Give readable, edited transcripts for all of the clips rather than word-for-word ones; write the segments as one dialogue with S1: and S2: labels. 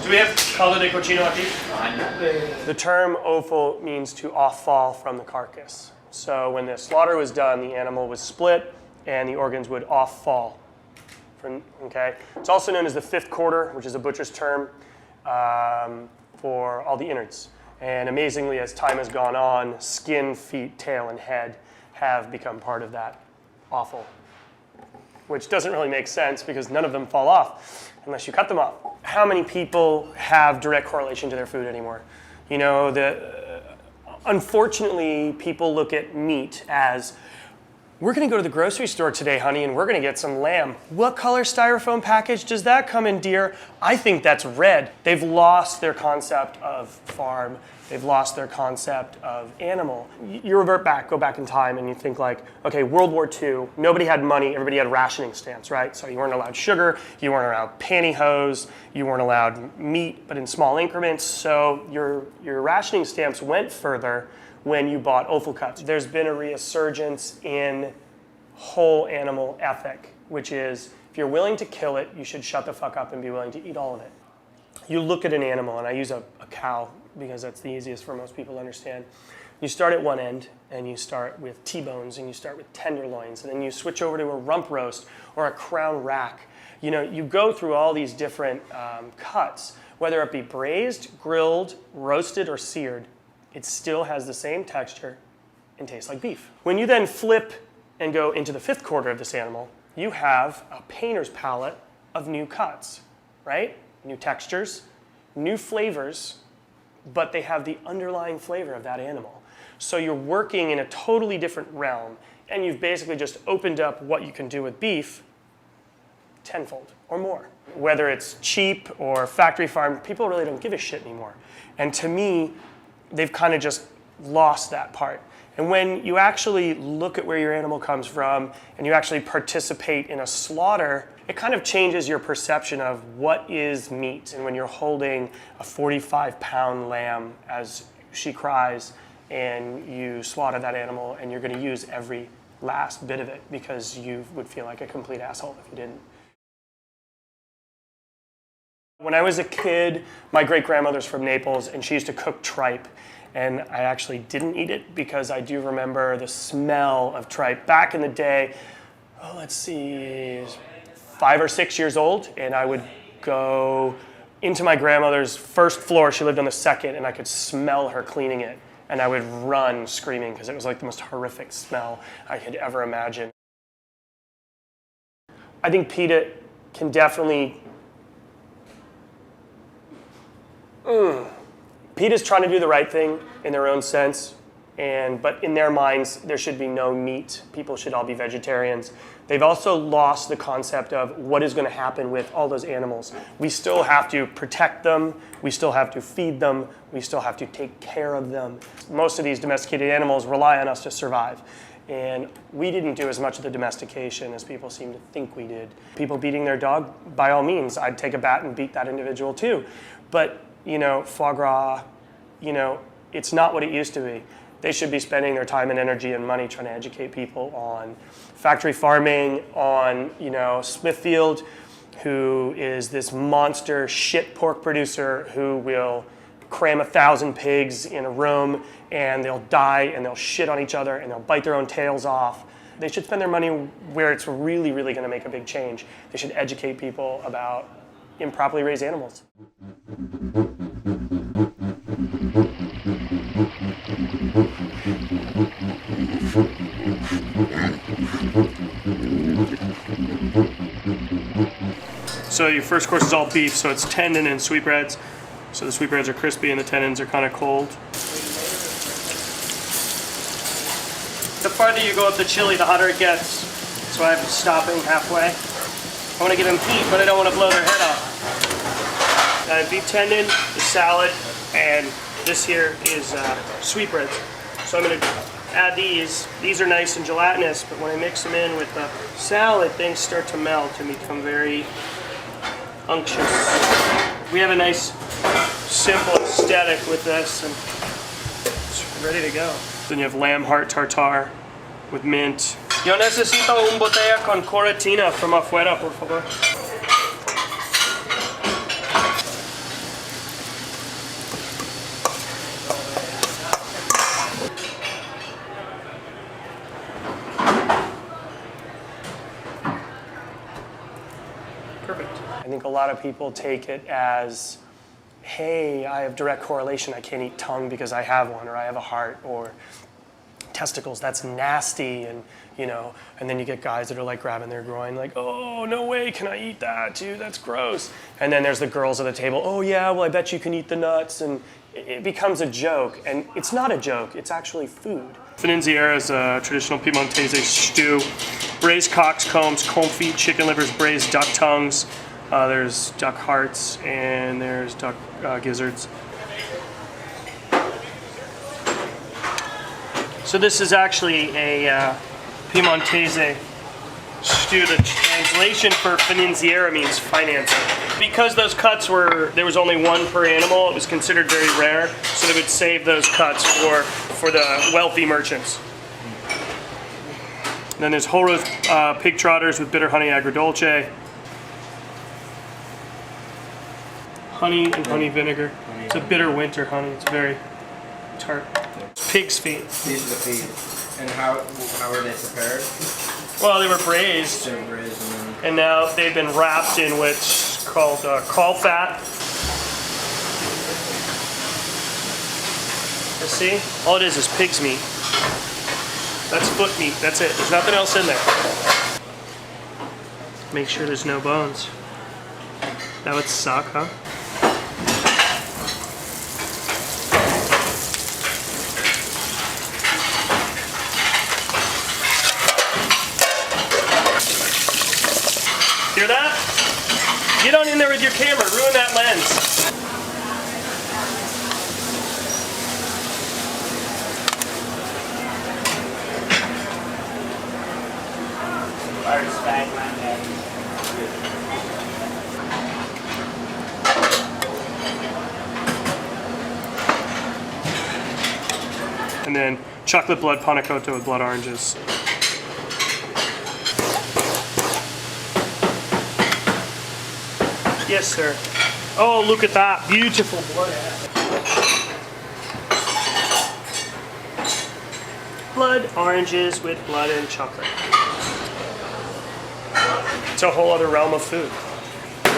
S1: Do we have caldo de cochino aquí? The term offal means to off-fall from the carcass. So when the slaughter was done, the animal was split and the organs would off-fall. Okay? It's also known as the fifth quarter, which is a butcher's term for all the innards. And amazingly, as time has gone on, skin, feet, tail, and head have become part of that offal, which doesn't really make sense because none of them fall off unless you cut them off. How many people have direct correlation to their food anymore? You know, unfortunately, people look at meat as, we're gonna go to the grocery store today, honey, and we're gonna get some lamb. What color styrofoam package does that come in, dear? I think that's red. They've lost their concept of farm. They've lost their concept of animal. You revert back, go back in time, and you think like, okay, World War II, nobody had money, everybody had rationing stamps, right? So you weren't allowed sugar, you weren't allowed pantyhose, you weren't allowed meat, but in small increments. So your rationing stamps went further when you bought offal cuts. There's been a resurgence in whole animal ethic, which is if you're willing to kill it, you should shut the fuck up and be willing to eat all of it. You look at an animal, and I use a cow because that's the easiest for most people to understand. You start at one end, and you start with T-bones, and you start with tenderloins, and then you switch over to a rump roast or a crown rack. You know, you go through all these different cuts, whether it be braised, grilled, roasted, or seared. It still has the same texture and tastes like beef. When you then flip and go into the fifth quarter of this animal, you have a painter's palette of new cuts, right? New textures, new flavors, but they have the underlying flavor of that animal. So you're working in a totally different realm, and you've basically just opened up what you can do with beef tenfold or more. Whether it's cheap or factory farm, people really don't give a shit anymore. And to me, they've kind of just lost that part. And when you actually look at where your animal comes from and you actually participate in a slaughter, it kind of changes your perception of what is meat. And when you're holding a 45-pound lamb as she cries and you slaughter that animal and you're going to use every last bit of it because you would feel like a complete asshole if you didn't. When I was a kid, my great-grandmother's from Naples, and she used to cook tripe. And I actually didn't eat it because I do remember the smell of tripe. Back in the day, let's see, 5 or 6 years old, and I would go into my grandmother's first floor. She lived on the second, and I could smell her cleaning it. And I would run screaming because it was like the most horrific smell I could ever imagine. I think PETA can definitely... PETA's trying to do the right thing in their own sense, but in their minds, there should be no meat. People should all be vegetarians. They've also lost the concept of what is going to happen with all those animals. We still have to protect them. We still have to feed them. We still have to take care of them. Most of these domesticated animals rely on us to survive. And we didn't do as much of the domestication as people seem to think we did. People beating their dog, by all means, I'd take a bat and beat that individual too. But you know, foie gras, you know, it's not what it used to be. They should be spending their time and energy and money trying to educate people on factory farming, on, you know, Smithfield, who is this monster shit pork producer who will cram 1,000 pigs in a room and they'll die and they'll shit on each other and they'll bite their own tails off. They should spend their money where it's really, really going to make a big change. They should educate people about improperly raised animals. So your first course is all beef, so it's tendon and sweetbreads. So the sweetbreads are crispy and the tendons are kind of cold. The farther you go up the chili, the hotter it gets. So I'm stopping halfway. I want to give them heat, but I don't want to blow their head off. Beef tendon, the salad, and this here is sweetbreads. So I'm going to add these. These are nice and gelatinous, but when I mix them in with the salad, things start to melt and become very unctuous. We have a nice, simple aesthetic with this, and it's ready to go. Then you have lamb heart tartare with mint. Yo necesito un botella con coratina from afuera, por favor. Perfect. I think a lot of people take it as, hey, I have direct correlation. I can't eat tongue because I have one, or I have a heart, or testicles, that's nasty, and and then you get guys that are like grabbing their groin like, oh, no way, can I eat that, dude, that's gross. And then there's the girls at the table, oh yeah, well I bet you can eat the nuts, and it becomes a joke, and it's not a joke, it's actually food. Finenziera is a traditional Piemontese stew. Braised cocks, combs, confit, chicken livers, braised duck tongues, there's duck hearts, and there's duck gizzards. So this is actually a Piemontese stew. The translation for Finenziera means financing. Because those cuts there was only one per animal, it was considered very rare, so they would save those cuts for the wealthy merchants. And then there's whole roast pig trotters with bitter honey agrodolce. Honey and honey vinegar. It's a bitter winter honey, it's very tart. Pig's feet.
S2: These are the feet. And how are they prepared?
S1: Well, they were braised.
S2: They were braised
S1: and now they've been wrapped in what's called caul fat. You see? All it is pig's meat. That's foot meat. That's it. There's nothing else in there. Make sure there's no bones. That would suck, huh? Hear that? Get on in there with your camera, ruin that lens. And then chocolate blood panna cotta with blood oranges. Yes, sir. Oh, look at that. Beautiful blood. Blood oranges with blood and chocolate. It's a whole other realm of food.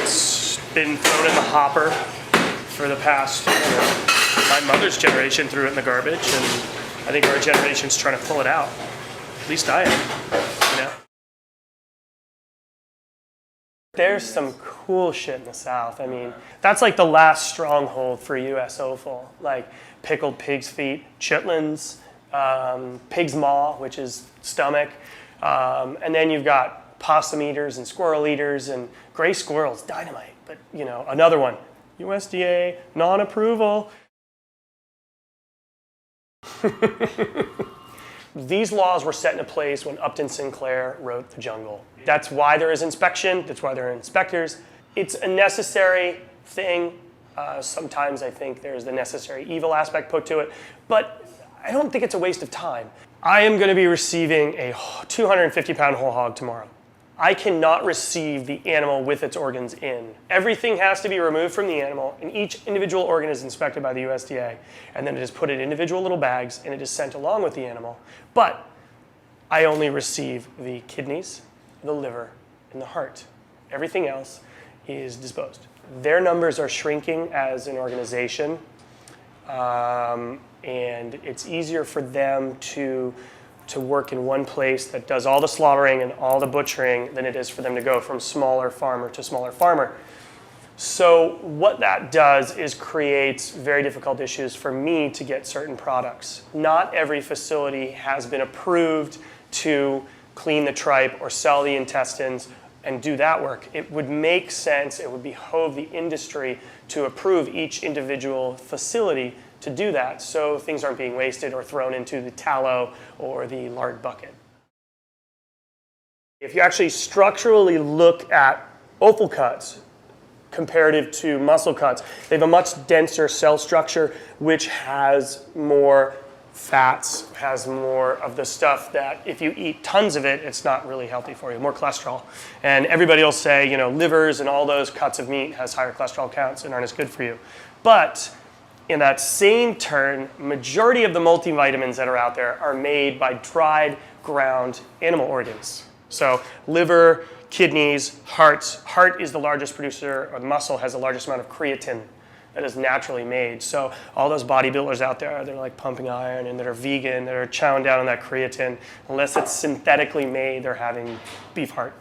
S1: It's been thrown in the hopper for the past, my mother's generation threw it in the garbage, and I think our generation's trying to pull it out. At least I am, There's some cool shit in the South. I mean, that's like the last stronghold for U.S. offal, like pickled pig's feet, chitlins, pig's maw, which is stomach, and then you've got possum eaters and squirrel eaters and gray squirrels, dynamite. But another one, USDA non-approval. These laws were set into place when Upton Sinclair wrote The Jungle. That's why there is inspection, that's why there are inspectors. It's a necessary thing. Sometimes I think there's the necessary evil aspect put to it, but I don't think it's a waste of time. I am going to be receiving a 250-pound whole hog tomorrow. I cannot receive the animal with its organs in. Everything has to be removed from the animal, and each individual organ is inspected by the USDA, and then it is put in individual little bags, and it is sent along with the animal. But I only receive the kidneys, the liver, and the heart. Everything else is disposed. Their numbers are shrinking as an organization, and it's easier for them to work in one place that does all the slaughtering and all the butchering than it is for them to go from smaller farmer to smaller farmer. So what that does is creates very difficult issues for me to get certain products. Not every facility has been approved to clean the tripe or sell the intestines and do that work. It would make sense, it would behove the industry to approve each individual facility to do that, so things aren't being wasted or thrown into the tallow or the lard bucket. If you actually structurally look at offal cuts comparative to muscle cuts, they have a much denser cell structure which has more fats, has more of the stuff that if you eat tons of it, it's not really healthy for you, more cholesterol. And everybody will say, livers and all those cuts of meat has higher cholesterol counts and aren't as good for you. But in that same turn, majority of the multivitamins that are out there are made by dried, ground animal organs. So liver, kidneys, hearts. Heart is the largest producer, or muscle has the largest amount of creatine that is naturally made. So all those bodybuilders out there that are like pumping iron and that are vegan, that are chowing down on that creatine, unless it's synthetically made, they're having beef heart.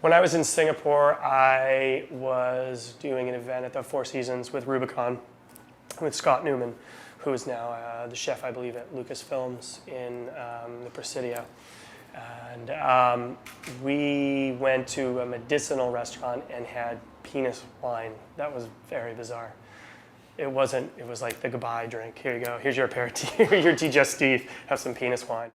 S1: When I was in Singapore, I was doing an event at the Four Seasons with Rubicon, with Scott Newman, who is now the chef, I believe, at Lucasfilms in the Presidio. And we went to a medicinal restaurant and had penis wine. That was very bizarre. It was like the goodbye drink. Here you go. Here's your aperitif, your digestif. Have some penis wine.